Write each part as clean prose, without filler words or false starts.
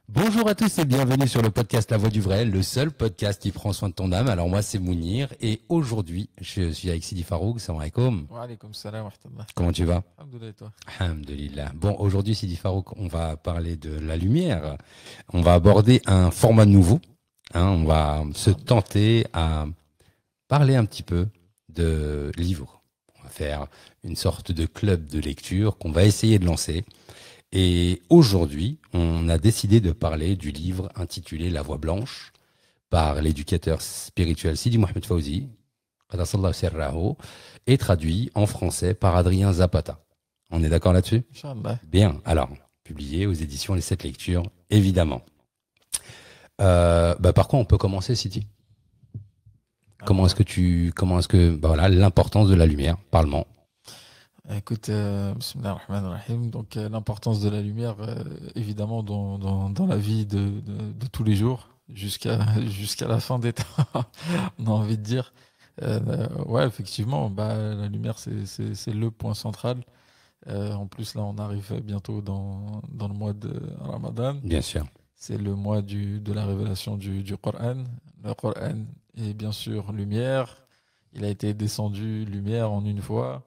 Bonjour à tous et bienvenue sur le podcast La Voix du Vrai, le seul podcast qui prend soin de ton âme. Alors moi c'est Mounir et aujourd'hui je suis avec Sidi Farouk. Salam alaikum. Wa alaykoum salam wa rahmatullah. Comment tu vas? Alhamdoulilah et toi? Alhamdulillah. Bon, aujourd'hui Sidi Farouk, on va parler de la lumière. On va aborder un format nouveau. On va se tenter à parler un petit peu de livres. On va faire une sorte de club de lecture qu'on va essayer de lancer. Et aujourd'hui, on a décidé de parler du livre intitulé La Voix blanche par l'éducateur spirituel Sidi Mohamed Fawzi, qaddasallahu sirrahu, et traduit en français par Adrien Zapata. On est d'accord là-dessus? Inch'Allah. Bien. Alors, publié aux éditions Les Sept Lectures, évidemment. Par quoi on peut commencer, Sidi? Comment est-ce que, voilà, l'importance de la lumière, parlement. Écoute, bismillah ar-Rahman ar-Rahim. Donc, l'importance de la lumière, évidemment, dans la vie de tous les jours, jusqu'à la fin des temps, on a envie de dire. Ouais, effectivement, la lumière, c'est le point central. En plus, là, on arrive bientôt dans le mois de Ramadan. Bien sûr. C'est le mois de la révélation du Coran. Le Coran est bien sûr lumière. Il a été descendu lumière en une fois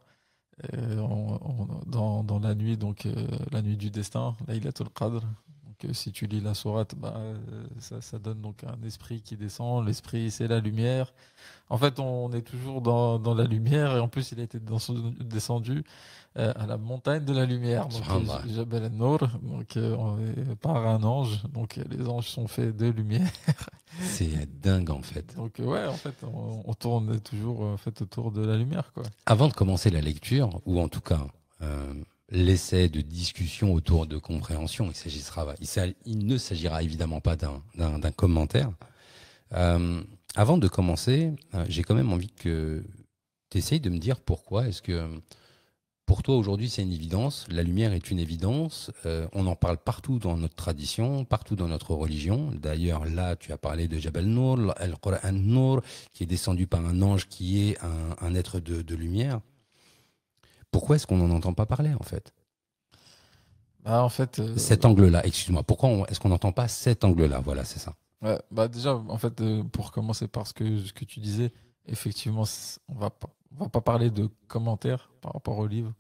dans la nuit, donc la nuit du destin, Laylatul Qadr. Donc, si tu lis la sourate, ça donne donc un esprit qui descend. L'esprit, c'est la lumière. En fait, on est toujours dans la lumière et en plus, il a été descendu à la montagne de la lumière, donc Subhanallah. Jabal al-Nour, donc par un ange. Donc les anges sont faits de lumière. C'est dingue en fait. Donc ouais, en fait, on tourne toujours en fait autour de la lumière, quoi. Avant de commencer la lecture, ou en tout cas l'essai de discussion autour de compréhension, il ne s'agira évidemment pas d'un commentaire. Avant de commencer, j'ai quand même envie que tu essayes de me dire pourquoi est-ce que pour toi aujourd'hui c'est une évidence, la lumière est une évidence, on en parle partout dans notre tradition, partout dans notre religion. D'ailleurs là tu as parlé de Jabal Nour, Al-Qur'an Nour, qui est descendu par un ange qui est un être de lumière. Pourquoi est-ce qu'on n'en entend pas parler en fait? En fait, Cet angle-là, excuse-moi, est-ce qu'on n'entend pas cet angle-là? Voilà, c'est ça. ouais, déjà, en fait, pour commencer par ce que tu disais, effectivement, on va pas parler de commentaires par rapport au livre,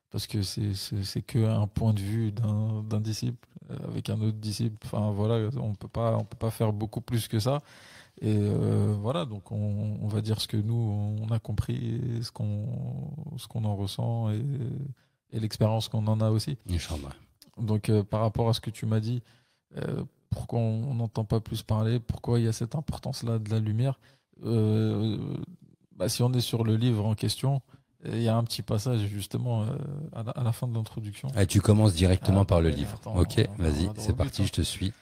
parce que c'est que un point de vue d'un disciple avec un autre disciple. Enfin, voilà, on peut pas faire beaucoup plus que ça. Et voilà, donc on va dire ce que nous, on a compris, et ce qu'on en ressent et l'expérience qu'on en a aussi. Inch'Allah. Donc, par rapport à ce que tu m'as dit, pourquoi on n'entend pas plus parler, pourquoi il y a cette importance-là de la lumière, euh, si on est sur le livre en question, il y a un petit passage justement à la fin de l'introduction. Ah, tu commences directement par le Ouais, livre. attends, Ok, on vas-y, va droit c'est au but, parti, hein. je te suis.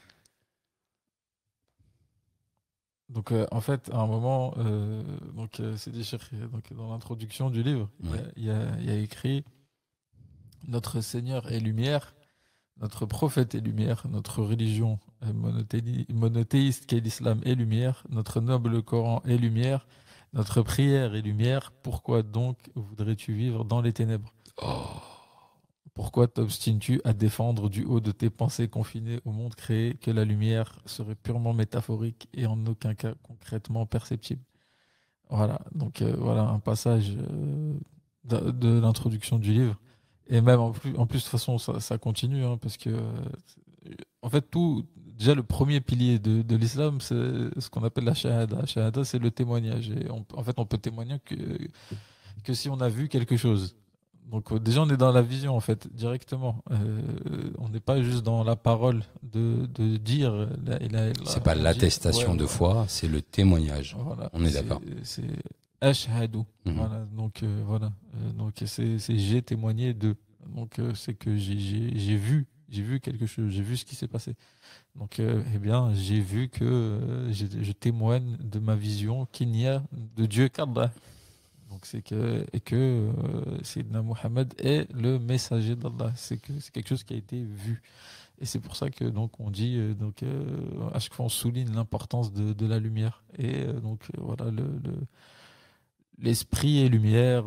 Donc, en fait, à un moment, c'est dit donc dans l'introduction du livre, Ouais. il y a écrit: Notre Seigneur est lumière, notre prophète est lumière, notre religion monothéiste qu'est l'islam est lumière, notre noble Coran est lumière, notre prière est lumière. Pourquoi donc voudrais-tu vivre dans les ténèbres? Oh, Pourquoi t'obstines-tu à défendre du haut de tes pensées confinées au monde créé que la lumière serait purement métaphorique et en aucun cas concrètement perceptible? Voilà, donc voilà un passage de l'introduction du livre. Et même en plus, de toute façon, ça continue, hein, parce que, en fait, déjà, le premier pilier de l'islam, c'est ce qu'on appelle la shahada. La shahada, c'est le témoignage. Et en fait, on peut témoigner que si on a vu quelque chose. Donc, déjà, on est dans la vision, en fait, directement. On n'est pas juste dans la parole de dire la ilaha c'est illallah. pas On dit, ouais, l'attestation de voilà. foi, c'est le témoignage. Voilà, On est d'accord. c'est ashhadu. Mhm. Voilà, donc voilà. Donc c'est j'ai témoigné de. Donc c'est que j'ai vu quelque chose, j'ai vu ce qui s'est passé. Donc eh bien, j'ai vu que je témoigne de ma vision qu'il n'y a de Dieu qu'Allah. Donc c'est que Sayyidina Mohammed est le messager d'Allah. C'est quelque chose qui a été vu. Et c'est pour ça que donc on dit à chaque fois on souligne l'importance de la lumière. Et voilà, l'esprit est lumière,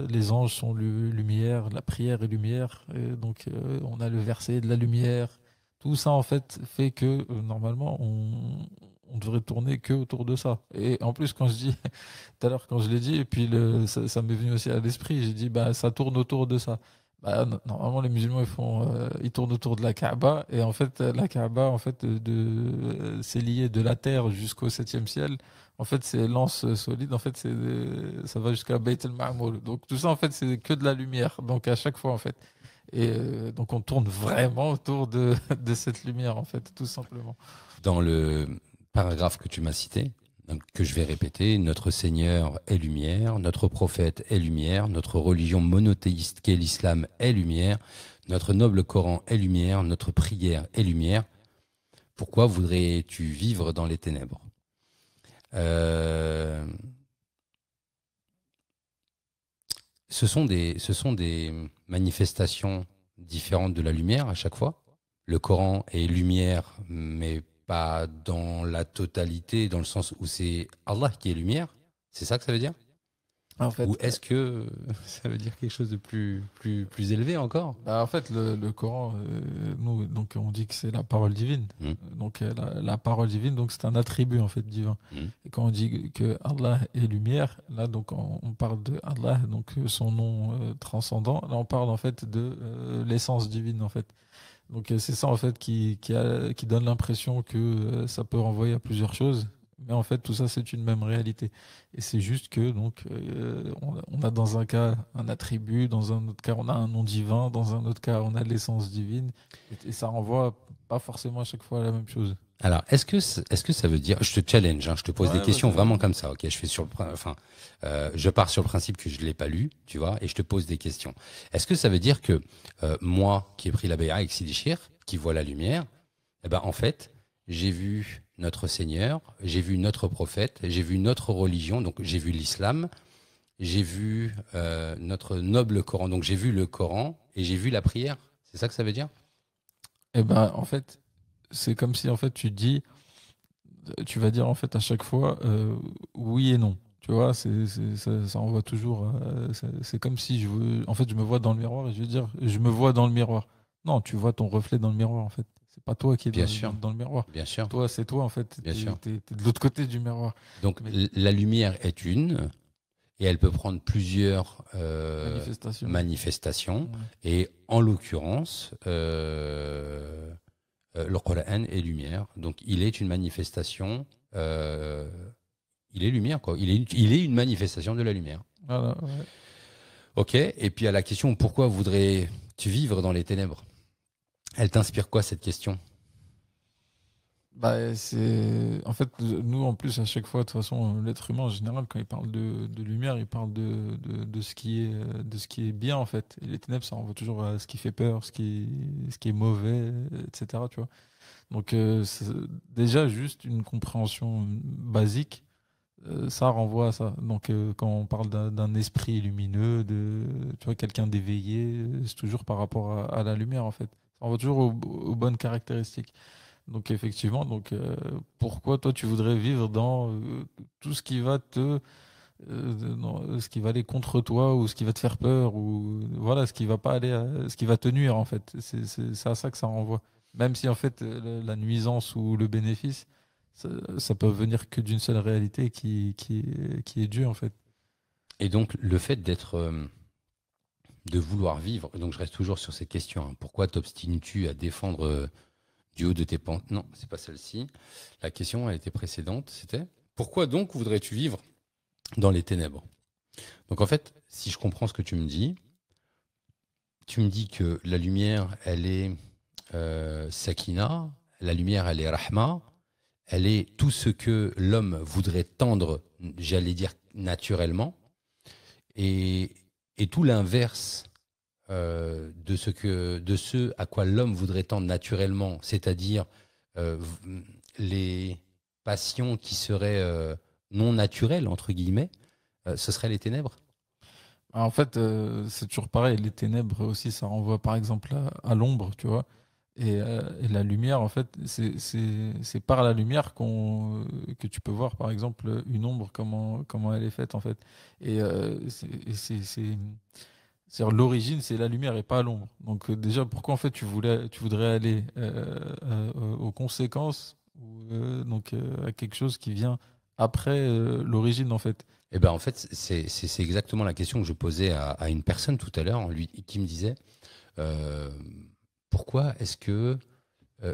les anges sont lumière, la prière est lumière. Et donc on a le verset de la lumière. Tout ça, en fait que normalement, on devrait tourner que autour de ça. Et en plus, quand je dis, tout à l'heure, quand je l'ai dit, et puis ça m'est venu aussi à l'esprit, j'ai dit, bah, ça tourne autour de ça. Bah, normalement, les musulmans, ils tournent autour de la Kaaba. Et en fait, la Kaaba, en fait, c'est lié de la terre jusqu'au septième ciel. En fait, c'est l'anse solide. En fait, ça va jusqu'à Bayt el-Ma'mour. Donc, tout ça, en fait, c'est que de la lumière. Donc, à chaque fois, en fait. Et donc on tourne vraiment autour de cette lumière, en fait, tout simplement. Dans le paragraphe que tu m'as cité, donc, que je vais répéter, notre Seigneur est lumière, notre prophète est lumière, notre religion monothéiste qu'est l'islam est lumière, notre noble Coran est lumière, notre prière est lumière. Pourquoi voudrais-tu vivre dans les ténèbres? Euh, ce sont des manifestations différentes de la lumière à chaque fois. Le Coran est lumière, mais pas dans la totalité, dans le sens où c'est Allah qui est lumière. C'est ça que ça veut dire? En Ou fait, est-ce que ça veut dire quelque chose de plus élevé encore? bah, en fait le Coran, nous, donc on dit que c'est la parole divine. Mmh, Donc la parole divine, donc c'est un attribut en fait divin. mmh. Et quand on dit que Allah est lumière, là donc on parle de Allah, donc son nom transcendant. Là on parle en fait de l'essence divine en fait. Donc c'est ça en fait qui donne l'impression que ça peut renvoyer à plusieurs choses, mais en fait tout ça c'est une même réalité. Et c'est juste que donc on a dans un cas un attribut, dans un autre cas on a un nom divin, dans un autre cas on a l'essence divine, et ça renvoie pas forcément à chaque fois à la même chose. Alors, est-ce que ça veut dire, je te challenge, hein, je te pose des Ouais, questions vas-y, vraiment vas-y. comme ça, ok? Je pars sur le principe que je l'ai pas lu, tu vois, et je te pose des questions. Est-ce que ça veut dire que moi, qui ai pris la bay'a avec Sidi Chir, qui vois la lumière, eh ben en fait, j'ai vu notre Seigneur, j'ai vu notre prophète, j'ai vu notre religion, donc j'ai vu l'islam, j'ai vu notre noble Coran, donc j'ai vu le Coran et j'ai vu la prière. C'est ça que ça veut dire? Et ben en fait c'est comme si en fait tu vas dire en fait à chaque fois oui et non. Tu vois, ça envoie toujours. C'est comme si en fait, je me vois dans le miroir et je veux dire, je me vois dans le miroir. Non, tu vois ton reflet dans le miroir en fait. C'est pas toi qui es Bien sûr, dans le miroir. bien sûr, Toi, c'est toi en fait. bien sûr. T'es de l'autre côté du miroir. Donc Mais la lumière est une, et elle peut prendre plusieurs manifestation. manifestations. Ouais. Et en l'occurrence, le Coran est lumière. Donc il est une manifestation. Il est lumière, quoi. Il est une manifestation de la lumière. Voilà, ouais. Ok. Et puis à la question pourquoi voudrais-tu vivre dans les ténèbres? Elle t'inspire quoi cette question? Bah, en fait, nous, en plus, à chaque fois, de toute façon, l'être humain, en général, quand il parle de lumière, il parle de ce qui est bien, en fait. Et les ténèbres, ça renvoie toujours à ce qui fait peur, ce qui est mauvais, etc., tu vois. Donc, c'est déjà, juste une compréhension basique, ça renvoie à ça. Donc, quand on parle d'un esprit lumineux, tu vois, quelqu'un d'éveillé, c'est toujours par rapport à la lumière, en fait. Ça renvoie toujours aux bonnes caractéristiques. Donc effectivement, pourquoi toi tu voudrais vivre dans tout ce qui va dans ce qui va aller contre toi ou ce qui va te faire peur ou voilà ce qui va pas aller ce qui va te nuire en fait. C'est à ça que ça renvoie. Même si en fait la nuisance ou le bénéfice, ça peut venir que d'une seule réalité qui est Dieu en fait. Et donc le fait de vouloir vivre. Donc je reste toujours sur ces questions, hein. Pourquoi t'obstines-tu à défendre du haut de tes pentes? Non, c'est pas celle-ci. La question a été précédente. C'était pourquoi donc voudrais-tu vivre dans les ténèbres? Donc en fait, si je comprends ce que tu me dis que la lumière, elle est sakina, la lumière, elle est rahma, elle est tout ce que l'homme voudrait tendre, j'allais dire naturellement, et, et tout l'inverse de ce à quoi l'homme voudrait tendre naturellement, c'est-à-dire euh, les passions qui seraient non naturelles, entre guillemets, ce seraient les ténèbres. En fait, c'est toujours pareil. Les ténèbres aussi, ça renvoie par exemple à l'ombre, tu vois. Et la lumière, en fait, c'est par la lumière que tu peux voir, par exemple, une ombre, comment elle est faite, en fait. Et C'est-à-dire l'origine, c'est la lumière et pas l'ombre. Donc déjà, pourquoi en fait tu voudrais aller aux conséquences ou à quelque chose qui vient après l'origine en fait. Eh ben, en fait, c'est exactement la question que je posais à une personne tout à l'heure, qui me disait euh, pourquoi est-ce que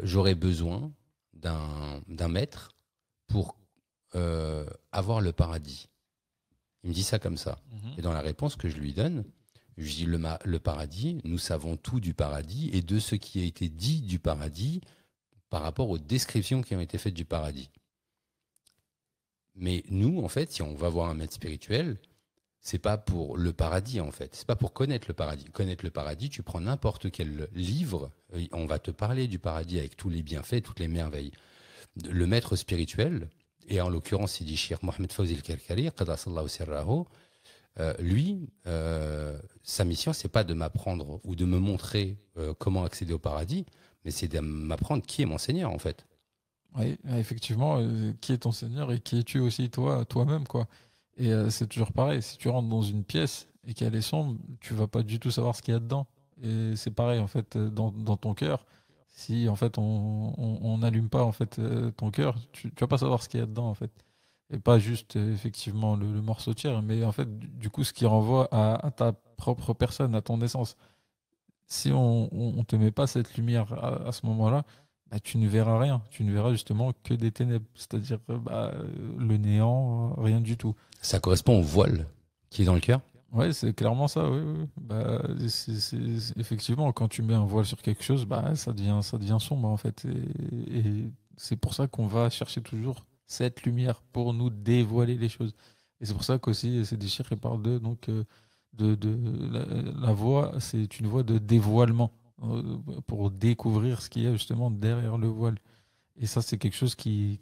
j'aurais besoin d'un maître pour avoir le paradis? Il me dit ça comme ça. Mhm. Et dans la réponse que je lui donne, je lui dis le paradis, nous savons tout du paradis et de ce qui a été dit du paradis par rapport aux descriptions qui ont été faites du paradis. Mais nous, en fait, si on va voir un maître spirituel, c'est pas pour le paradis, en fait. C'est pas pour connaître le paradis. Connaître le paradis, tu prends n'importe quel livre, on va te parler du paradis avec tous les bienfaits, toutes les merveilles. Le maître spirituel, et en l'occurrence, Sidi Cheikh Mohamed Fawzi al-Karkari, qaddasallahu sirrahu, lui, sa mission, c'est pas de m'apprendre ou de me montrer comment accéder au paradis, mais c'est de m'apprendre qui est mon Seigneur, en fait. Oui, effectivement, qui est ton Seigneur et qui es-tu aussi toi-même, quoi. Et c'est toujours pareil, si tu rentres dans une pièce et qu'elle est sombre, tu vas pas du tout savoir ce qu'il y a dedans. Et c'est pareil, en fait, dans ton cœur. Si, en fait, on n'allume pas, en fait, ton cœur, tu vas pas savoir ce qu'il y a dedans, en fait. Et pas juste, effectivement, le morceau de chair, mais en fait, du coup, ce qui renvoie à ta propre personne, à ton essence. Si on te met pas cette lumière à ce moment-là, bah, tu ne verras rien. Tu ne verras justement que des ténèbres, c'est-à-dire le néant, rien du tout. Ça correspond au voile qui est dans le cœur. Ouais, c'est clairement ça. Oui, oui. Bah, effectivement, quand tu mets un voile sur quelque chose, bah, ça devient sombre en fait. Et c'est pour ça qu'on va chercher toujours cette lumière pour nous dévoiler les choses. Et c'est pour ça qu'aussi, c'est des chiffres qui parlent de la voie, c'est une voie de dévoilement pour découvrir ce qu'il y a justement derrière le voile. Et ça, c'est quelque chose qui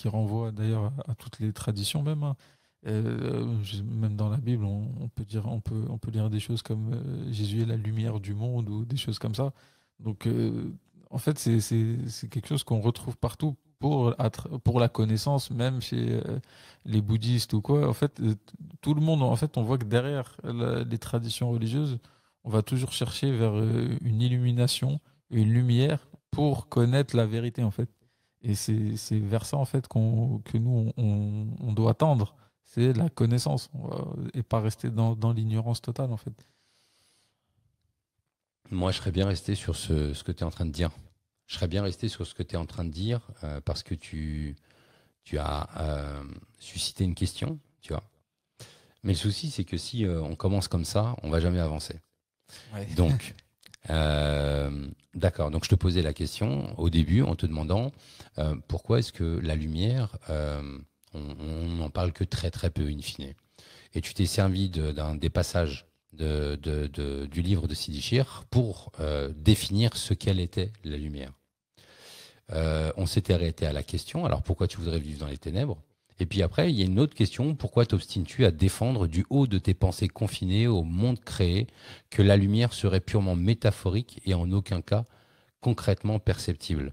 renvoie d'ailleurs à toutes les traditions même, hein. Même dans la Bible, on peut dire, on peut lire des choses comme Jésus est la lumière du monde ou des choses comme ça. Donc, en fait, c'est quelque chose qu'on retrouve partout pour la connaissance, même chez les bouddhistes ou quoi. En fait, tout le monde, en fait, on voit que derrière les traditions religieuses, on va toujours chercher vers une illumination, une lumière pour connaître la vérité, en fait. Et c'est vers ça, en fait, que nous, on doit tendre. C'est la connaissance, et pas rester dans l'ignorance totale, en fait. Moi, je serais bien resté sur ce que tu es en train de dire. Je serais bien resté sur ce que tu es en train de dire parce que tu as suscité une question, tu vois. Mais le souci, c'est que si on commence comme ça, on va jamais avancer. Ouais. Donc, d'accord. Donc, je te posais la question au début en te demandant pourquoi est-ce que la lumière, on n'en parle que très très peu in fine. Et tu t'es servi d'un des passages du livre de Sidi Chir pour définir ce qu'elle était la lumière. On s'était arrêté à la question, alors pourquoi tu voudrais vivre dans les ténèbres? Et puis après, il y a une autre question, pourquoi t'obstines-tu à défendre du haut de tes pensées confinées au monde créé que la lumière serait purement métaphorique et en aucun cas concrètement perceptible?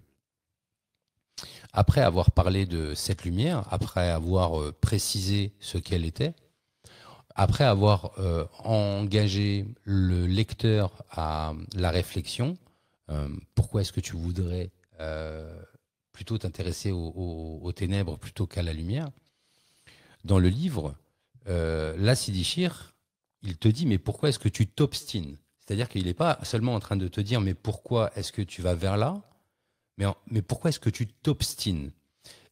Après avoir parlé de cette lumière, après avoir précisé ce qu'elle était, après avoir engagé le lecteur à la réflexion, pourquoi est-ce que tu voudrais plutôt t'intéresser aux ténèbres plutôt qu'à la lumière? Dans le livre, là, Sidi Chir, il te dit, mais pourquoi est-ce que tu t'obstines? C'est-à-dire qu'il n'est pas seulement en train de te dire, mais pourquoi est-ce que tu vas vers là? Mais pourquoi est-ce que tu t'obstines?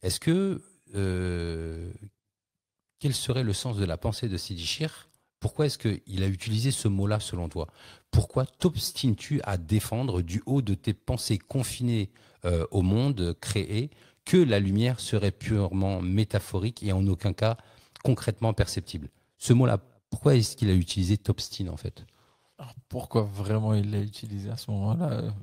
Est-ce que quel serait le sens de la pensée de Sidi Chir? Pourquoi est-ce qu'il a utilisé ce mot-là selon toi? Pourquoi t'obstines-tu à défendre du haut de tes pensées confinées au monde créé que la lumière serait purement métaphorique et en aucun cas concrètement perceptible? Ce mot-là, pourquoi est-ce qu'il a utilisé t'obstines en fait? Alors, pourquoi vraiment il l'a utilisé à ce moment-là?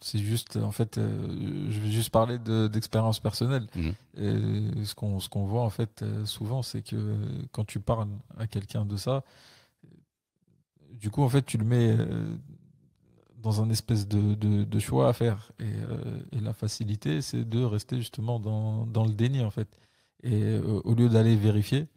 C'est juste, en fait, je vais juste parler d'expérience personnelle. Mhm. Et ce qu'on voit, en fait, souvent, c'est que quand tu parles à quelqu'un de ça, du coup, en fait, tu le mets dans un espèce de choix à faire. Et la facilité, c'est de rester justement dans le déni, en fait. Et au lieu d'aller vérifier,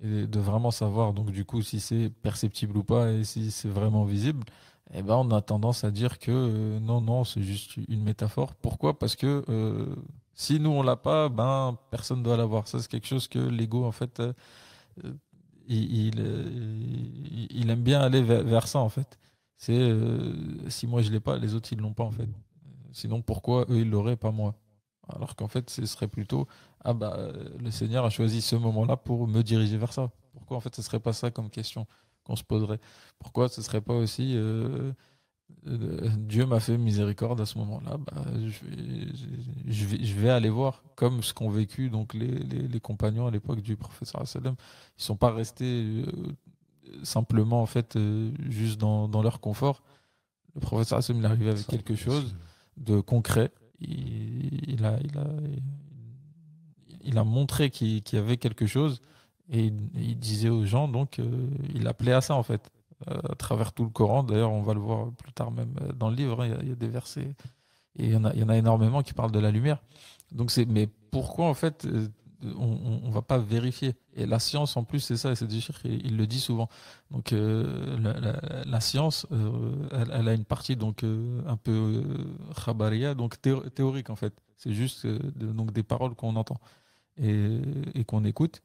et de vraiment savoir donc du coup si c'est perceptible ou pas et si c'est vraiment visible, eh ben on a tendance à dire que non, c'est juste une métaphore. Pourquoi? Parce que si nous on l'a pas, ben personne doit l'avoir. Ça c'est quelque chose que l'ego en fait euh, il aime bien aller vers ça en fait. C'est si moi je l'ai pas, les autres ils l'ont pas en fait. Sinon pourquoi eux ils l'auraient pas moi? Alors qu'en fait ce serait plutôt ah bah le Seigneur a choisi ce moment-là pour me diriger vers ça. Pourquoi en fait ce serait pas ça comme question qu'on se poserait? Pourquoi ce serait pas aussi Dieu m'a fait miséricorde à ce moment-là, bah, je vais aller voir, comme ce qu'ont vécu donc les compagnons à l'époque du prophète sallallahu alayhi wa sallam. Ils sont pas restés simplement en fait juste dans leur confort. Le prophète sallallahu alayhi wa sallam il est arrivé avec quelque chose de concret. Il a montré qu'il y avait quelque chose et il disait aux gens, donc il appelait à ça en fait, à travers tout le Coran. D'ailleurs, on va le voir plus tard même dans le livre, hein, il y a des versets et il y en a énormément qui parlent de la lumière. Donc mais pourquoi en fait on va pas vérifier? Et la science en plus c'est ça, et c'est il le dit souvent. Donc la science, elle a une partie donc un peu khabaria, donc théorique en fait. C'est juste donc des paroles qu'on entend et qu'on écoute.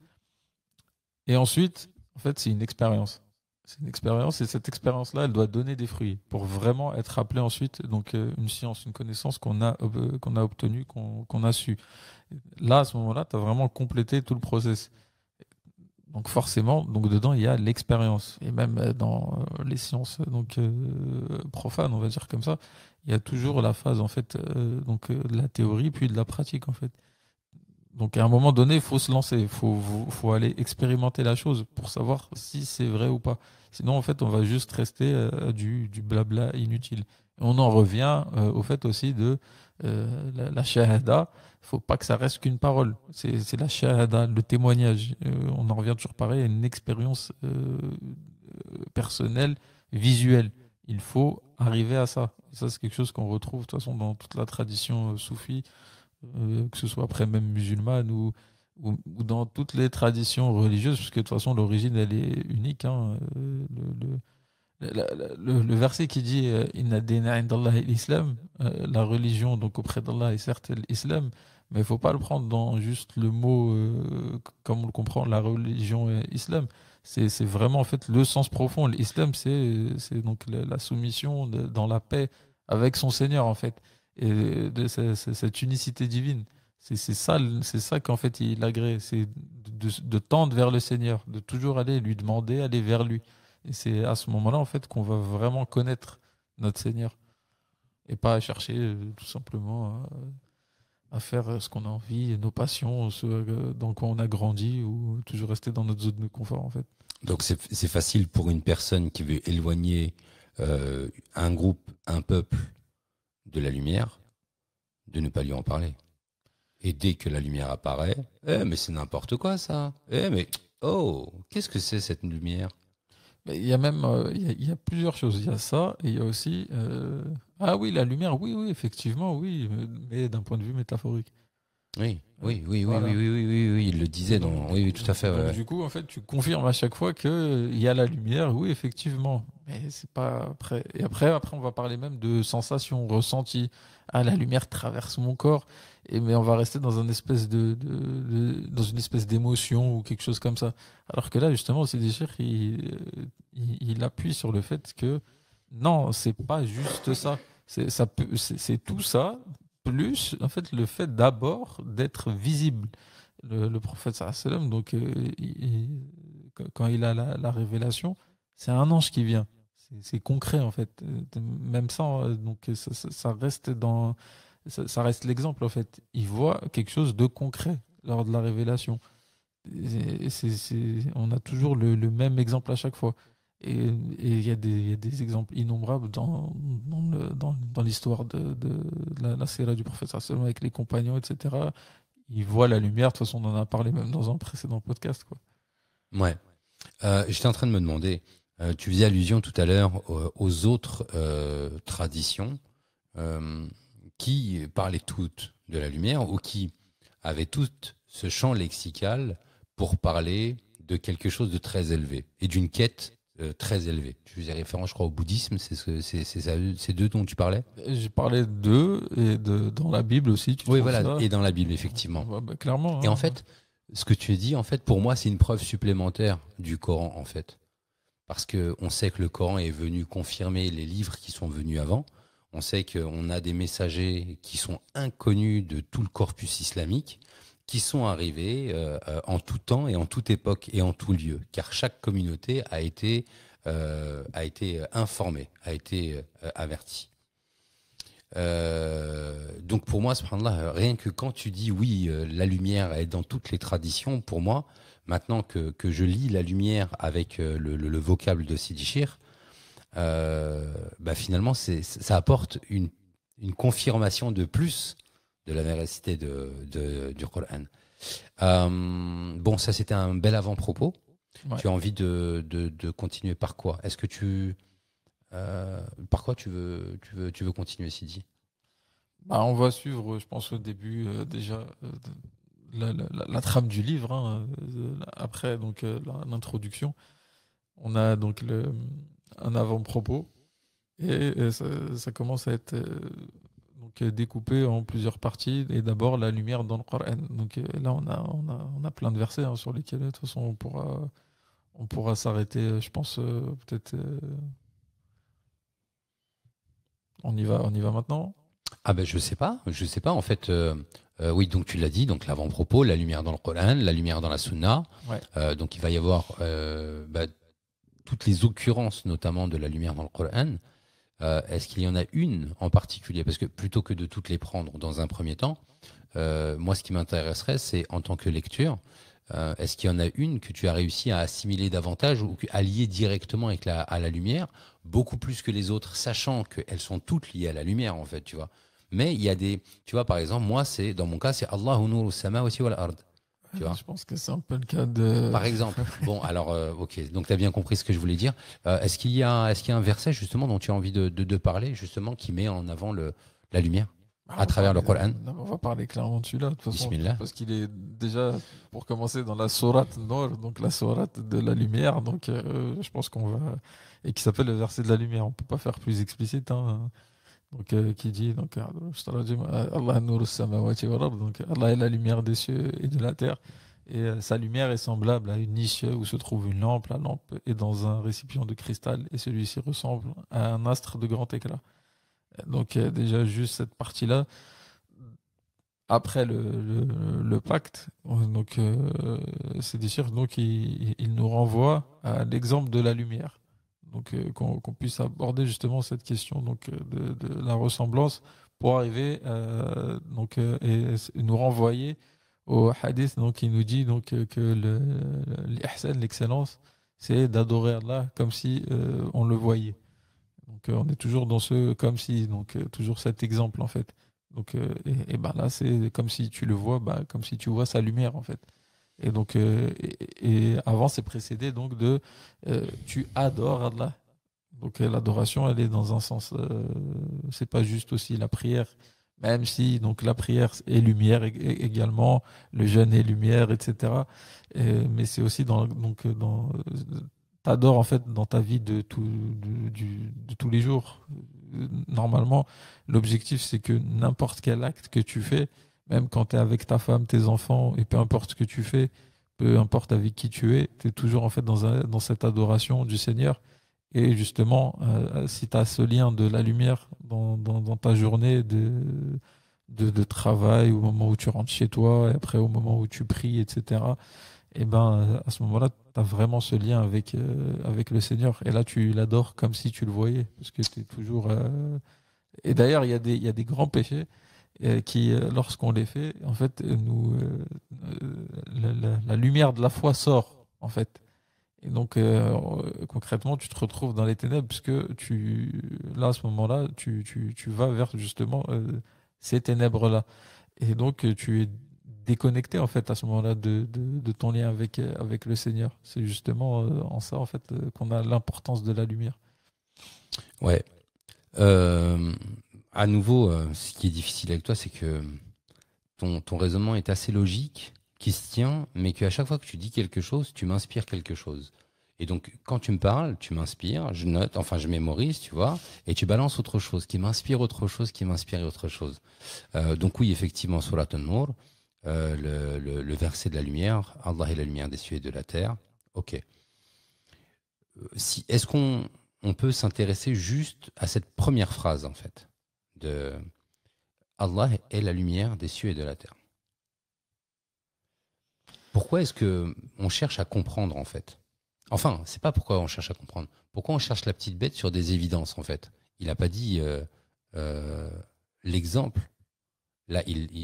Et ensuite, en fait, c'est une expérience. C'est une expérience et cette expérience-là, elle doit donner des fruits pour vraiment être appelée ensuite donc une science, une connaissance qu'on a obtenue, qu'on a su. Là, à ce moment-là, tu as vraiment complété tout le process. Donc forcément, donc dedans, il y a l'expérience. Et même dans les sciences donc profanes, on va dire comme ça, il y a toujours la phase en fait de la théorie puis de la pratique en fait. Donc à un moment donné, il faut se lancer, faut aller expérimenter la chose pour savoir si c'est vrai ou pas. Sinon, en fait, on va juste rester à du blabla inutile. Et on en revient au fait aussi de la shahada. Il faut pas que ça reste qu'une parole. C'est la shahada, le témoignage. On en revient toujours pareil à une expérience personnelle, visuelle. Il faut arriver à ça. Ça, c'est quelque chose qu'on retrouve de toute façon dans toute la tradition soufie que ce soit après même musulmane ou dans toutes les traditions religieuses, parce que de toute façon l'origine elle est unique. Hein. Le verset qui dit Inna dina indallahi l'islam, la religion donc auprès d'Allah est certes l'islam, mais il faut pas le prendre dans juste le mot comme on le comprend, la religion islam. C'est vraiment en fait le sens profond. L'islam, c'est donc la soumission dans la paix avec son Seigneur en fait et de cette unicité divine. C'est ça qu'en fait il agrée, c'est de tendre vers le Seigneur, de toujours aller lui demander, aller vers lui. Et c'est à ce moment-là en fait qu'on va vraiment connaître notre Seigneur et pas à chercher tout simplement à faire ce qu'on a envie, nos passions, ce dans quoi on a grandi ou toujours rester dans notre zone de confort en fait. Donc c'est facile pour une personne qui veut éloigner un groupe, un peuple de la lumière, de ne pas lui en parler. Et dès que la lumière apparaît, mais c'est n'importe quoi ça. Mais oh, qu'est-ce que c'est cette lumière? Mais il y a même il y a plusieurs choses. Il y a ça et il y a aussi ah oui, la lumière, oui, effectivement, oui, mais d'un point de vue métaphorique. Oui, Voilà. oui, il le disait dans. Oui, tout à fait. Donc Ouais. du coup, en fait, tu confirmes à chaque fois que il y a la lumière, oui, effectivement. Mais c'est pas après. Et après, on va parler même de sensations, ressentis. Ah, la lumière traverse mon corps. Mais on va rester dans une espèce dans une espèce d'émotion ou quelque chose comme ça. Alors que là, justement, c'est des chers, il appuie sur le fait que non, c'est pas juste ça. C'est tout ça plus en fait le fait d'abord d'être visible. Le prophète sallallahu alayhi wa sallam, donc quand il a la révélation, c'est un ange qui vient. C'est concret en fait. Même ça, donc ça reste ça reste l'exemple en fait. Il voit quelque chose de concret lors de la révélation. On a toujours le même exemple à chaque fois. Et il y a des exemples innombrables dans l'histoire de la série du prophète sallallahu alayhi wa sallam avec les compagnons, etc. Ils voient la lumière. De toute façon, on en a parlé même dans un précédent podcast, quoi. Ouais. J'étais en train de me demander. Tu faisais allusion tout à l'heure aux autres traditions qui parlaient toutes de la lumière ou qui avaient toutes ce champ lexical pour parler de quelque chose de très élevé et d'une quête très élevée. Tu faisais référence, je crois, au bouddhisme, c'est d'eux dont tu parlais? J'ai parlé d'eux et dans la Bible aussi, tu Oui, trouves voilà, ça? et dans la Bible, effectivement. Ouais, bah, clairement. Et en Hein. fait, ce que tu dis, en fait, pour moi, c'est une preuve supplémentaire du Coran, en fait. Parce qu'on sait que le Coran est venu confirmer les livres qui sont venus avant. On sait qu'on a des messagers qui sont inconnus de tout le corpus islamique, qui sont arrivés en tout temps et en toute époque et en tout lieu. Car chaque communauté a été informée, a été avertie. Donc pour moi, subhanallah, rien que quand tu dis oui, la lumière est dans toutes les traditions, pour moi, maintenant que je lis la lumière avec le vocable de Sidi Chir, bah finalement, ça apporte une confirmation de plus de la véracité du Coran. Bon, ça c'était un bel avant-propos. Ouais. Tu as envie de continuer par quoi? Est-ce que par quoi tu veux continuer, Sidi? Bah, on va suivre, je pense, au début déjà la trame du livre. Hein, après, donc l'introduction, on a donc un avant-propos et ça commence à être donc découpé en plusieurs parties. Et d'abord la lumière dans le Coran. Donc là, on a plein de versets hein, sur lesquels de toute façon on pourra s'arrêter. Je pense peut-être. On y va maintenant. Ah ben je sais pas en fait. Oui, donc tu l'as dit, donc l'avant-propos, la lumière dans le Coran, la lumière dans la Sunna. Ouais. Donc il va y avoir toutes les occurrences, notamment de la lumière dans le Coran. Est-ce qu'il y en a une en particulier? Parce que plutôt que de toutes les prendre dans un premier temps, moi ce qui m'intéresserait, c'est en tant que lecture, est-ce qu'il y en a une que tu as réussi à assimiler davantage ou à lier directement avec à la lumière, beaucoup plus que les autres, sachant qu'elles sont toutes liées à la lumière en fait, tu vois. Mais il y a tu vois, par exemple, moi, dans mon cas, c'est Allahu nuru samawati wal ard. Tu vois. Je pense que c'est un peu le cas de. Par exemple. Bon, alors, ok, donc tu as bien compris ce que je voulais dire. Est-ce qu'il y a un verset justement dont tu as envie de parler, justement, qui met en avant la lumière à travers le Coran? On va parler clairement de celui-là, de toute façon. Bismillah. Parce qu'il est déjà, pour commencer, dans la sourate Nur, donc la sourate de la lumière. Donc je pense qu'on va. Et qui s'appelle le verset de la lumière. On ne peut pas faire plus explicite. Hein. Donc, qui dit donc, Allah nuru samawati wal ard. Donc, Allah est la lumière des cieux et de la terre. Et sa lumière est semblable à une niche où se trouve une lampe. La lampe est dans un récipient de cristal et celui-ci ressemble à un astre de grand éclat. Donc déjà juste cette partie-là. Après le pacte, donc c'est des chiffres, donc il nous renvoie à l'exemple de la lumière. Donc qu'on puisse aborder justement cette question donc de la ressemblance pour arriver et nous renvoyer au hadith donc qui nous dit donc que l'ihsan, l'excellence, c'est d'adorer Allah comme si on le voyait. Donc on est toujours dans ce comme si, donc toujours cet exemple en fait. Donc et ben là c'est comme si tu le vois, bah, comme si tu vois sa lumière en fait. Et donc et avant c'est précédé donc de tu adores Allah. Donc l'adoration elle est dans un sens, c'est pas juste aussi la prière, même si donc la prière est lumière également, le jeûne est lumière, etc. Mais c'est aussi dans t'adores en fait dans ta vie de tous les jours. Normalement, l'objectif c'est que n'importe quel acte que tu fais, même quand tu es avec ta femme, tes enfants, et peu importe ce que tu fais, peu importe avec qui tu es, tu es toujours en fait dans cette adoration du Seigneur. Et justement, si tu as ce lien de la lumière dans ta journée de travail, au moment où tu rentres chez toi, et après au moment où tu pries, etc., et ben à ce moment-là, tu as vraiment ce lien avec le Seigneur. Et là, tu l'adores comme si tu le voyais. Parce que tu es toujours. Et d'ailleurs, il y a des grands péchés qui, lorsqu'on les fait, en fait, la lumière de la foi sort, en fait. Et donc, concrètement, tu te retrouves dans les ténèbres, puisque là, à ce moment-là, tu vas vers justement ces ténèbres-là. Et donc, tu es déconnecté, en fait, à ce moment-là, de ton lien avec le Seigneur. C'est justement en ça, en fait, qu'on a l'importance de la lumière. Ouais. À nouveau, ce qui est difficile avec toi, c'est que ton raisonnement est assez logique, qui se tient, mais qu'à chaque fois que tu dis quelque chose, tu m'inspires quelque chose. Et donc, quand tu me parles, tu m'inspires, je note, enfin, je mémorise, tu vois, et tu balances autre chose, qui m'inspire autre chose, qui m'inspire autre chose. Donc oui, effectivement, Surat An-Nur, le verset de la lumière, Allah est la lumière des cieux et de la terre. Ok. Est-ce qu'on peut s'intéresser juste à cette première phrase, en fait, de Allah est la lumière des cieux et de la terre. Pourquoi est-ce que on cherche à comprendre, en fait? Enfin, c'est pas pourquoi on cherche à comprendre. Pourquoi on cherche la petite bête sur des évidences, en fait? Il n'a pas dit l'exemple. Là,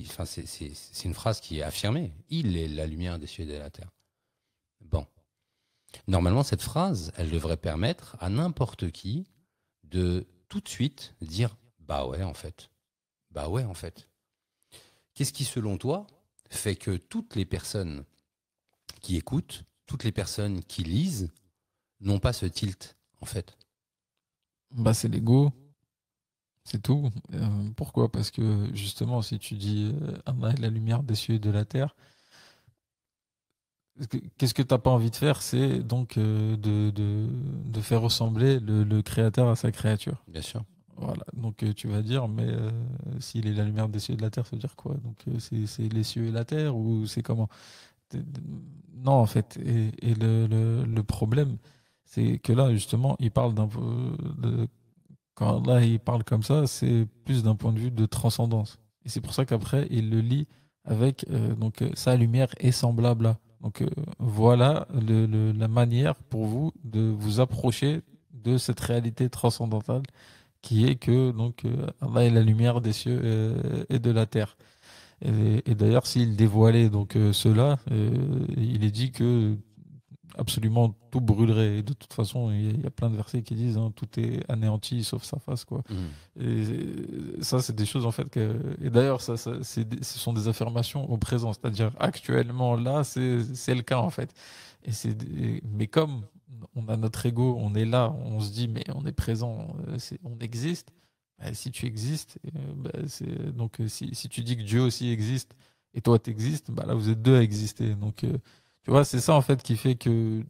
enfin, c'est une phrase qui est affirmée. Il est la lumière des cieux et de la terre. Bon. Normalement, cette phrase, elle devrait permettre à n'importe qui de tout de suite dire bah ouais, en fait. Bah ouais, en fait. Qu'est-ce qui, selon toi, fait que toutes les personnes qui écoutent, toutes les personnes qui lisent, n'ont pas ce tilt, en fait? Bah, c'est l'ego, c'est tout. Pourquoi? Parce que justement, si tu dis Allah est la lumière des cieux et de la terre, qu'est-ce que tu n'as pas envie de faire? C'est donc de faire ressembler le créateur à sa créature. Bien sûr. Voilà. Donc tu vas dire, mais s'il est la lumière des cieux et de la terre, ça veut dire quoi? Donc c'est les cieux et la terre ou c'est comment? Non, en fait. Et le problème, c'est que là, justement, il parle d'un peu quand Allah il parle comme ça, c'est plus d'un point de vue de transcendance. Et c'est pour ça qu'après, il le lit avec sa lumière est semblable à. Donc voilà la manière pour vous de vous approcher de cette réalité transcendantale qui est que Allah est la lumière des cieux et de la terre. Et d'ailleurs, s'il dévoilait cela, il est dit que absolument tout brûlerait. Et de toute façon, il y a plein de versets qui disent tout est anéanti sauf sa face, quoi. Et ça, c'est des choses en fait que. Et d'ailleurs, ce sont des affirmations au présent, c'est-à-dire actuellement là, c'est le cas en fait. Mais comme on a notre ego, on est là, on se dit mais on est présent, on existe. Bah, si tu existes, si tu dis que Dieu aussi existe et toi tu existes, bah là vous êtes deux à exister. Donc tu vois, c'est ça en fait qui fait que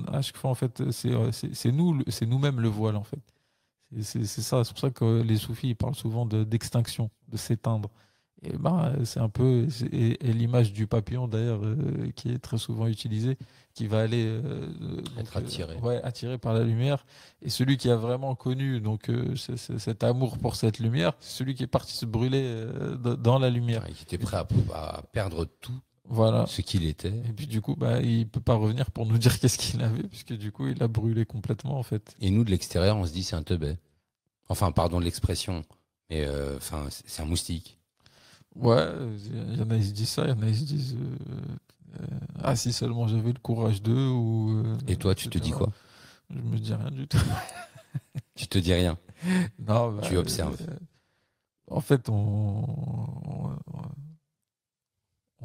à chaque fois en fait c'est nous-mêmes le voile en fait. C'est ça, c'est pour ça que les soufis ils parlent souvent d'extinction, de s'éteindre. Et ben c'est un peu et l'image du papillon d'ailleurs qui est très souvent utilisée, qui va aller Être attiré. attiré par la lumière. Et celui qui a vraiment connu cet amour pour cette lumière, c'est celui qui est parti se brûler dans la lumière. Qui était prêt à perdre tout Voilà. ce qu'il était. Et puis du coup, bah, il peut pas revenir pour nous dire qu'est-ce qu'il avait, puisque du coup, il a brûlé complètement en fait. Et nous, de l'extérieur, on se dit c'est un teubé. Enfin, pardon de l'expression, mais c'est un moustique. Ouais, il y en a qui se disent ça, il y en a qui se disent ah si seulement j'avais le courage d'eux ou. Et toi, tu te dis quoi? Je me dis rien du tout. Tu te dis rien. Non, bah, Tu observes. En fait, on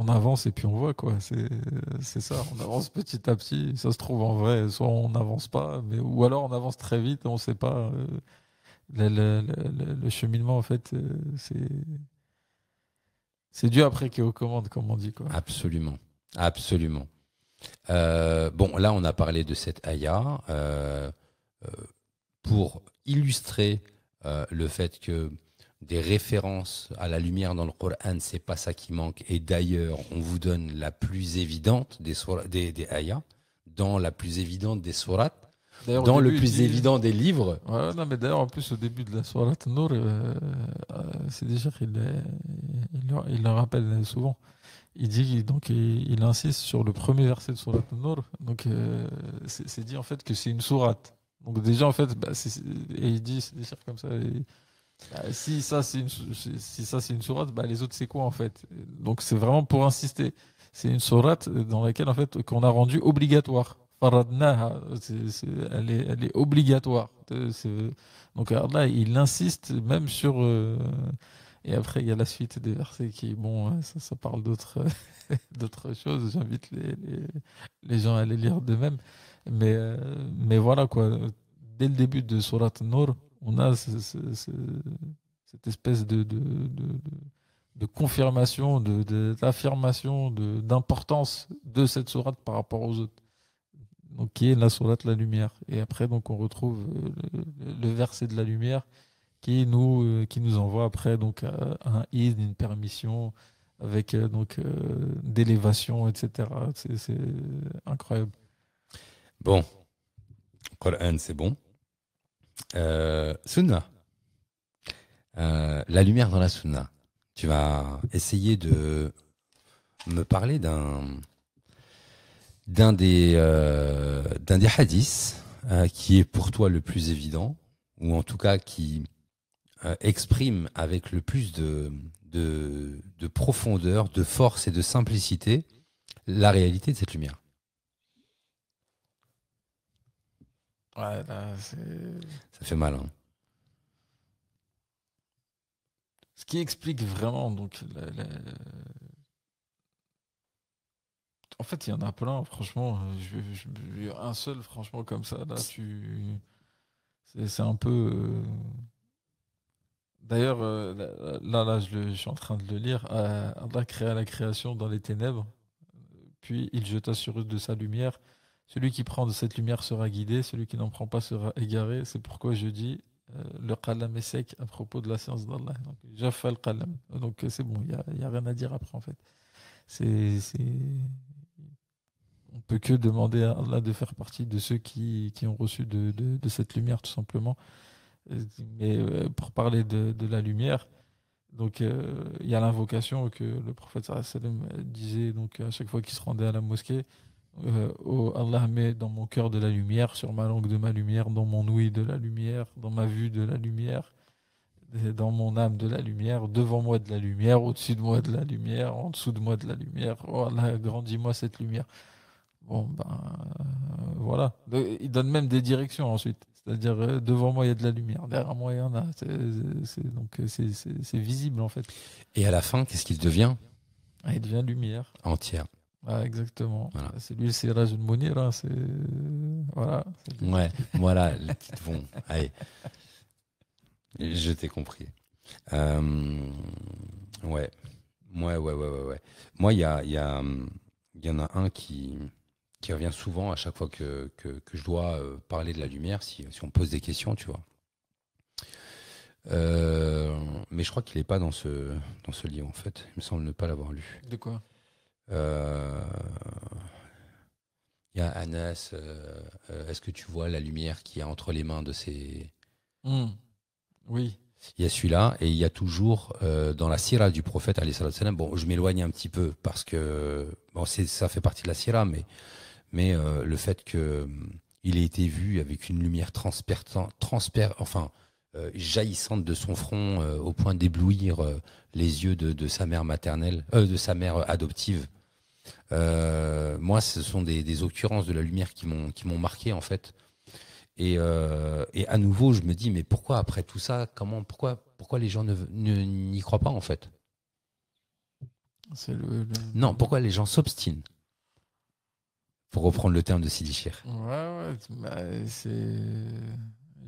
avance et puis on voit quoi. C'est ça. On avance petit à petit. Ça se trouve en vrai, soit on n'avance pas, ou alors on avance très vite et on ne sait pas. Le cheminement, en fait, c'est Dieu après qui est aux commandes, comme on dit quoi. Absolument. Absolument. Bon, là, on a parlé de cette ayah pour illustrer le fait que des références à la lumière dans le Coran, c'est pas ça qui manque. Et d'ailleurs, on vous donne la plus évidente des ayahs, dans la plus évidente des sourates, dans le plus évident des livres. Ouais, non, mais d'ailleurs, en plus, au début de la sourate Nour, c'est déjà qu'il le rappelle souvent. Il dit, donc, il insiste sur le premier verset de sourate Nour. Donc, c'est dit en fait que c'est une sourate. Donc, déjà, en fait, et il dit, c'est déjà comme ça. Si ça c'est une sourate, bah, les autres c'est quoi en fait? Donc c'est vraiment pour insister. C'est une sourate dans laquelle en fait qu'on a rendu obligatoire. Faradnaha, elle est obligatoire. Donc Allah il insiste même sur et après il y a la suite des versets qui bon ça parle d'autres d'autres choses. J'invite les gens à les lire d'eux-mêmes. Mais voilà quoi. Dès le début de sourate Nour, on a cette espèce de confirmation, d'affirmation, d'importance de cette sourate par rapport aux autres. Donc, qui est la sourate la lumière. Et après, donc, on retrouve le verset de la lumière qui nous envoie après donc un id, une permission avec d'élévation, etc. C'est incroyable. Bon, Coran, c'est bon. Sunna. La lumière dans la Sunna. Tu vas essayer de me parler d'un des hadiths qui est pour toi le plus évident, ou en tout cas qui exprime avec le plus de profondeur, de force et de simplicité la réalité de cette lumière. Ouais, là, ça fait mal. Hein. Ce qui explique vraiment, donc, en fait, il y en a plein, franchement. Un seul, franchement, comme ça, là, c'est un peu. D'ailleurs, là, je suis en train de le lire. Allah créa la création dans les ténèbres, puis il jeta sur eux de sa lumière. Celui qui prend de cette lumière sera guidé, celui qui n'en prend pas sera égaré. C'est pourquoi je dis le qalam est sec à propos de la science d'Allah. Donc, j'affa le qalam. Donc, c'est bon, il y a rien à dire après, en fait. On peut que demander à Allah de faire partie de ceux qui ont reçu de cette lumière, tout simplement. Mais pour parler de la lumière, donc il y a l'invocation que le prophète sallam disait donc à chaque fois qu'il se rendait à la mosquée. Oh Allah, met dans mon cœur de la lumière, sur ma langue de ma lumière, dans mon ouïe de la lumière, dans ma vue de la lumière, dans mon âme de la lumière, devant moi de la lumière, au-dessus de moi de la lumière, en dessous de moi de la lumière. Oh Allah, grandis-moi cette lumière. Bon, ben voilà. Il donne même des directions ensuite. C'est-à-dire, devant moi, il y a de la lumière. Derrière moi, il y en a. Donc, c'est visible, en fait. Et à la fin, qu'est-ce qu'il devient? Il devient lumière. Entière. Ah, exactement. Voilà. C'est lui le Siraj al-Munir. Hein, voilà. Ouais, voilà. Bon, allez. Je t'ai compris. Ouais. Ouais. Moi, il y en a un qui revient souvent à chaque fois que je dois parler de la lumière, si on pose des questions, tu vois. Mais je crois qu'il n'est pas dans ce livre, en fait. Il me semble ne pas l'avoir lu. De quoi? Il y a Anas. Est-ce que tu vois la lumière qu'il y a entre les mains de ces... Oui. Il y a celui-là, et il y a toujours dans la sira du prophète, alayhi salatu wassalam, bon, je m'éloigne un petit peu parce que bon, ça fait partie de la sira, mais le fait qu'il ait été vu avec une lumière jaillissante de son front au point d'éblouir les yeux de sa mère maternelle, de sa mère adoptive. Moi, ce sont des occurrences de la lumière qui m'ont marqué, en fait. Et à nouveau, je me dis, mais pourquoi après tout ça, pourquoi les gens n'y croient pas, en fait? Non, pourquoi les gens s'obstinent? Pour reprendre le terme de Sidi Cheikh. Ouais, c'est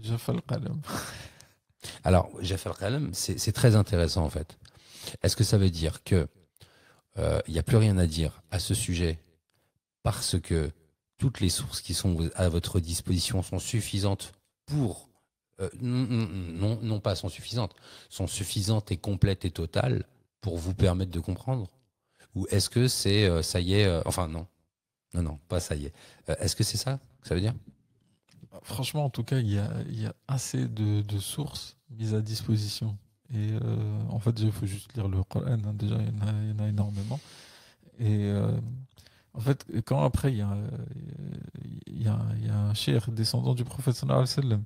Jaf al-Qalam. Alors, Jaf al-Qalam, c'est très intéressant, en fait. Est-ce que ça veut dire que il n'y a plus rien à dire à ce sujet parce que toutes les sources qui sont à votre disposition sont suffisantes pour... non pas sont suffisantes et complètes et totales pour vous permettre de comprendre? Ou est-ce que c'est ça y est... enfin, non, pas ça y est. Est-ce que c'est ça que ça veut dire? Franchement, en tout cas, il y a assez de sources mises à disposition. Et en fait, il faut juste lire le Coran. Hein. Déjà, il y en a énormément. Et en fait, quand après, il y a un cheikh descendant du prophète sallallahu alayhi wa sallam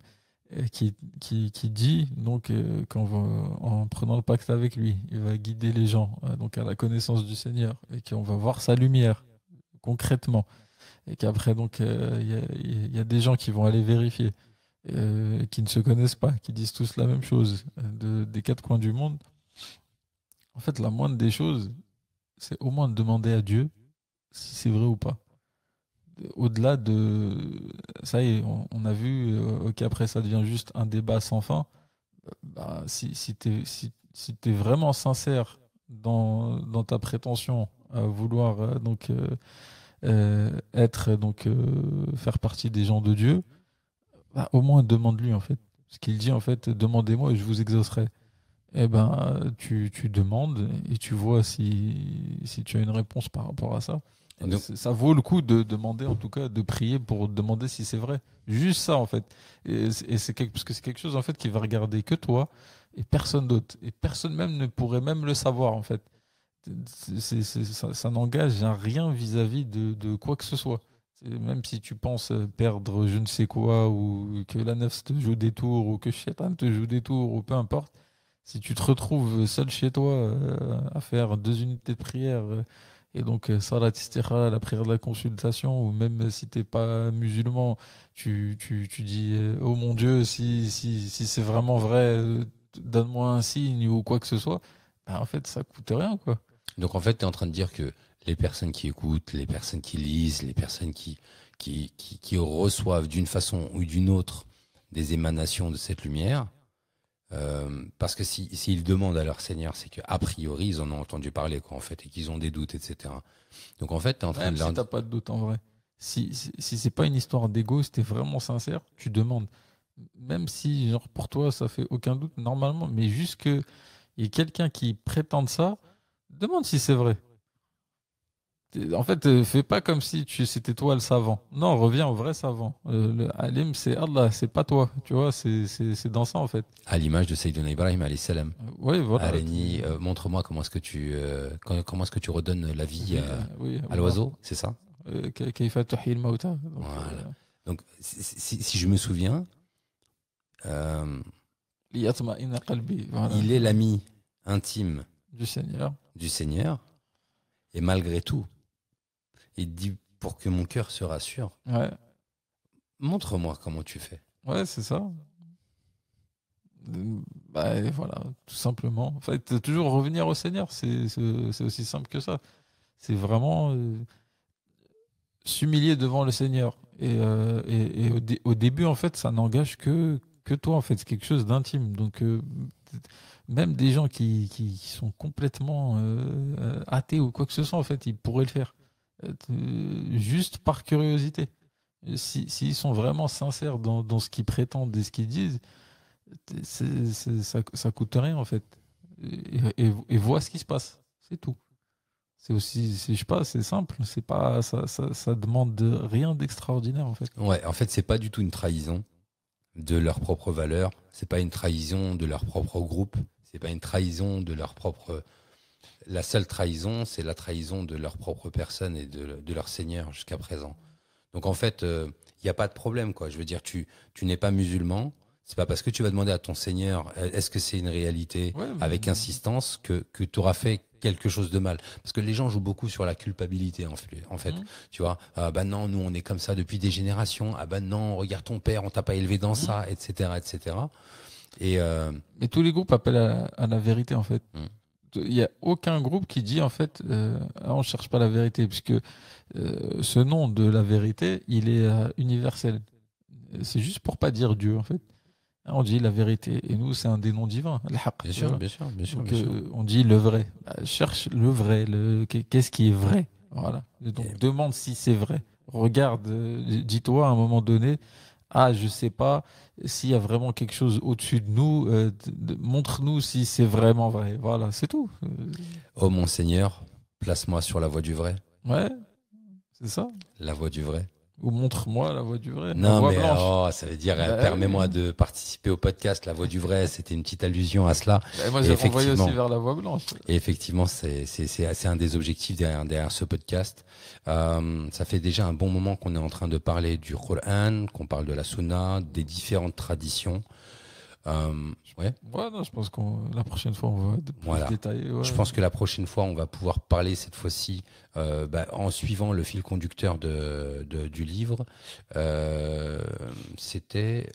qui dit donc en prenant le pacte avec lui, il va guider les gens donc à la connaissance du Seigneur et qu'on va voir sa lumière concrètement. Et qu'après, donc, il y a des gens qui vont aller vérifier, qui ne se connaissent pas, qui disent tous la même chose des quatre coins du monde. En fait, la moindre des choses, c'est au moins de demander à Dieu si c'est vrai ou pas. Au-delà de... Ça y est, on a vu qu'après, ça devient juste un débat sans fin. Bah, si tu es vraiment sincère dans ta prétention à vouloir être faire partie des gens de Dieu, bah, au moins demande-lui en fait. Ce qu'il dit en fait, demandez-moi et je vous exaucerai. Eh ben, tu demandes et tu vois si tu as une réponse par rapport à ça. Donc, Ça vaut le coup de demander, en tout cas, de prier pour demander si c'est vrai. Juste ça, en fait. Parce que c'est quelque chose, en fait, qui va regarder que toi et personne d'autre. Et personne même ne pourrait même le savoir, en fait. Ça n'engage à rien vis-à-vis de quoi que ce soit. Même si tu penses perdre je ne sais quoi, ou que la nef te joue des tours, ou que Shaitan te joue des tours, ou peu importe, si tu te retrouves seul chez toi à faire 2 unités de prière, et donc salat istikhara, la prière de la consultation, ou même si t'es pas musulman, tu dis oh mon Dieu, si c'est vraiment vrai, donne-moi un signe ou quoi que ce soit, ben, en fait ça coûte rien quoi. donc, en fait, tu es en train de dire que les personnes qui écoutent, les personnes qui lisent, les personnes qui reçoivent d'une façon ou d'une autre des émanations de cette lumière, parce que s'ils demandent à leur Seigneur, c'est qu'a priori, ils en ont entendu parler, quoi, en fait, et qu'ils ont des doutes, etc. Donc, en fait, tu es en train Même de leur si t'as pas de doute en vrai. Si c'est pas une histoire d'ego, si t'es vraiment sincère, tu demandes. Même si, genre, pour toi, ça fait aucun doute, normalement, mais juste qu'il y ait quelqu'un qui prétende ça, demande si c'est vrai. En fait, fais pas comme si c'était toi le savant. Non, reviens au vrai savant. Le alim, c'est Allah, c'est pas toi. Tu vois, c'est dans ça, en fait. à l'image de Sayyidina Ibrahim, alayhi salam. Oui, voilà. Aréni, montre-moi comment est-ce que tu redonnes la vie Oui, à l'oiseau, c'est ça? Kayfa tuhyi al-mawta. Donc, Voilà. Donc, si je me souviens, euh, liyatma'inna qalbi. Voilà. il est l'ami intime Du Seigneur. du Seigneur, et malgré tout, il dit pour que mon cœur se rassure, Ouais, montre-moi comment tu fais. ouais, c'est ça. Bah, et voilà, tout simplement. En fait, toujours revenir au Seigneur, c'est aussi simple que ça. C'est vraiment s'humilier devant le Seigneur. Et au début, en fait, ça n'engage que toi, en fait. C'est quelque chose d'intime. Donc, même des gens qui sont complètement athées ou quoi que ce soit, en fait, ils pourraient le faire. Juste par curiosité. S'ils sont vraiment sincères dans ce qu'ils prétendent et ce qu'ils disent, ça coûte rien en fait. Et vois ce qui se passe. C'est tout. C'est aussi, je sais pas, c'est simple. C'est pas, ça demande rien d'extraordinaire en fait. Ouais, en fait, c'est pas du tout une trahison de leurs propres valeurs, c'est pas une trahison de leur propre groupe, c'est pas une trahison de leur propre. La seule trahison, c'est la trahison de leur propre personne et de leur Seigneur jusqu'à présent. Donc en fait, il n'y a pas de problème, quoi. Je veux dire, tu n'es pas musulman. C'est pas parce que tu vas demander à ton Seigneur, est-ce que c'est une réalité, Ouais, avec insistance, que tu auras fait quelque chose de mal. Parce que les gens jouent beaucoup sur la culpabilité, en fait. Mhm. Tu vois, ah bah non, nous on est comme ça depuis des générations. Ah bah non, regarde ton père, on t'a pas élevé dans Mhm. ça, etc., etc. Et Mais tous les groupes appellent à la vérité en fait. mm, Il n'y a aucun groupe qui dit en fait ah, on cherche pas la vérité, puisque ce nom de la vérité, il est universel. C'est juste pour pas dire Dieu en fait. On dit la vérité. Et nous, c'est un des noms divins, le haqq, bien tu sûr, vois. bien sûr, bien sûr, Donc, bien sûr. on dit le vrai. Bah, cherche le vrai. Qu'est-ce qui est vrai? Voilà. Et donc, Et- demande si c'est vrai. Regarde, dis-toi à un moment donné, ah, je sais pas s'il y a vraiment quelque chose au-dessus de nous. Montre-nous si c'est vraiment vrai. Voilà, c'est tout. Oh mon Seigneur, place-moi sur la voie du vrai, Ouais, c'est ça. la voie du vrai. Ou montre-moi la voie du vrai, la Non, voie mais blanche. oh, ça veut dire, Bah permets-moi oui. de participer au podcast La Voix du Vrai. C'était une petite allusion à cela. Bah, moi, Et j'ai renvoyé aussi effectivement, vers la voie blanche. c'est un des objectifs derrière ce podcast. Ça fait déjà un bon moment qu'on est en train de parler du Coran, qu'on parle de la Sunna, des différentes traditions. Ouais, Ouais, non, je pense qu'on la prochaine fois, on va plus voilà. détailler. Ouais. Je pense que la prochaine fois, on va pouvoir parler cette fois-ci en suivant le fil conducteur du livre. Euh, c'était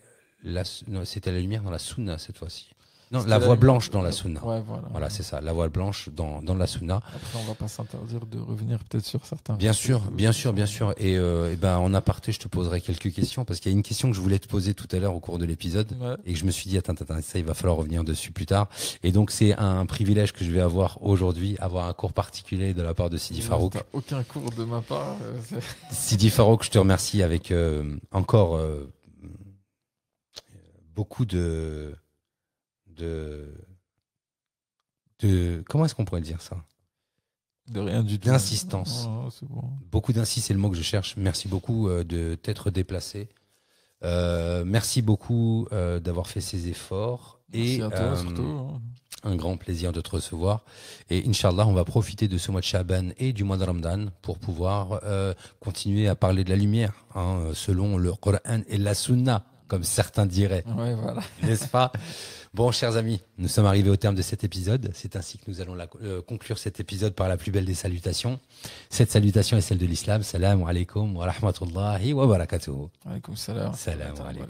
non, c'était la lumière dans la Sunna cette fois-ci. Non, C'était la voie image- blanche dans la sunna. Ouais, voilà. Voilà, c'est ça, la voile blanche dans la sunna. Après, on va pas s'interdire de revenir peut-être sur certains. Bien sûr, versets. bien sûr, bien sûr. Et ben, en aparté, je te poserai quelques questions parce qu'il y a une question que je voulais te poser tout à l'heure au cours de l'épisode Ouais. et que je me suis dit, attends, ça, il va falloir revenir dessus plus tard. Et donc, c'est un privilège que je vais avoir aujourd'hui, avoir un cours particulier de la part de Sidi Farouk. T'as aucun cours de ma part. Sidi Farouk, je te remercie avec encore beaucoup de comment est-ce qu'on pourrait dire ça? De rien du tout. D'insistance. Oh, c'est bon. Beaucoup d'insistance, c'est le mot que je cherche. Merci beaucoup de t'être déplacé. Merci beaucoup d'avoir fait ces efforts. Merci Et à toi surtout. Hein. un grand plaisir de te recevoir. Et Inch'Allah, on va profiter de ce mois de Shaban et du mois de Ramadan pour pouvoir continuer à parler de la lumière, hein, selon le Coran et la Sunna, comme certains diraient. Ouais, voilà. N'est-ce pas? Bon, chers amis, nous sommes arrivés au terme de cet épisode. C'est ainsi que nous allons conclure cet épisode par la plus belle des salutations. Cette salutation est celle de l'islam. Salam alaikum wa rahmatullahi wa barakatuh. Alaykoum salam. Salam alaikum.